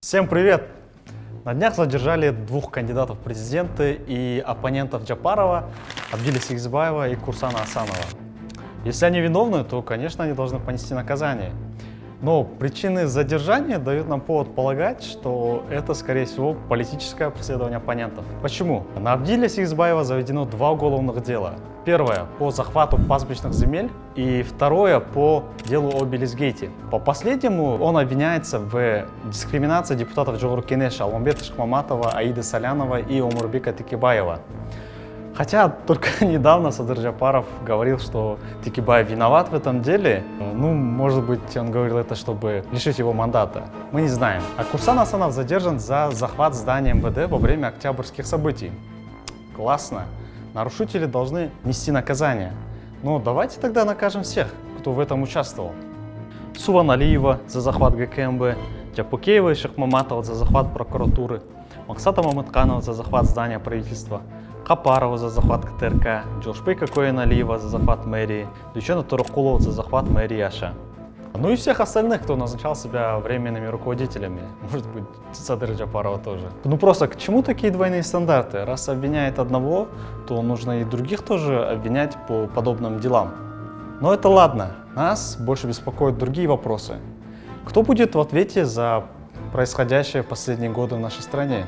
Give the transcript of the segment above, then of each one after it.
Всем привет! На днях задержали двух кандидатов в президенты и оппонентов Джапарова, Абдиля Сегизбаева и Курсана Асанова. Если они виновны, то, конечно, они должны понести наказание. Но причины задержания дают нам повод полагать, что это, скорее всего, политическое преследование оппонентов. Почему? На Абдиля Сегизбаева заведено два уголовных дела. Первое по захвату пастбищных земель и второе по делу о Белизгейте. По последнему он обвиняется в дискриминации депутатов Джогору Кенеша Алмамбета Шахмаматова, Аиды Салянова и Омурбека Текебаева. Хотя только недавно Садыр Джапаров говорил, что Текебаев виноват в этом деле. Может быть, он говорил это, чтобы лишить его мандата. Мы не знаем. А Курсан Асанов задержан за захват здания МВД во время октябрьских событий. Классно. Нарушители должны нести наказание. Но давайте тогда накажем всех, кто в этом участвовал. Суван Алиева за захват ГКМБ, Джапукеева и Шахмаматова за захват прокуратуры, Максата Мамытканова за захват здания правительства, Капарова за захват КТРК, Джилшпейка Коэн Алиева за захват мэрии, Дучена Туракулова за захват мэрии Аша. Ну и всех остальных, кто назначал себя временными руководителями. Может быть, Садыр Джапарова тоже. Просто к чему такие двойные стандарты? Раз обвиняет одного, то нужно и других тоже обвинять по подобным делам. Но это ладно. Нас больше беспокоят другие вопросы. Кто будет в ответе за происходящее в последние годы в нашей стране?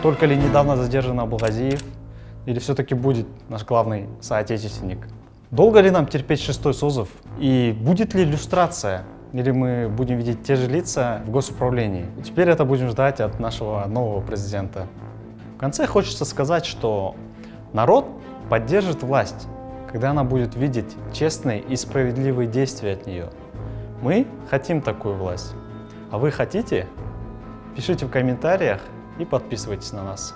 Только ли недавно задержан Абулгазиев? Или все-таки будет наш главный соотечественник? Долго ли нам терпеть шестой созыв? И будет ли люстрация? Или мы будем видеть те же лица в госуправлении? Теперь это будем ждать от нашего нового президента. В конце хочется сказать, что народ поддержит власть, когда она будет видеть честные и справедливые действия от нее. Мы хотим такую власть. А вы хотите? Пишите в комментариях и подписывайтесь на нас.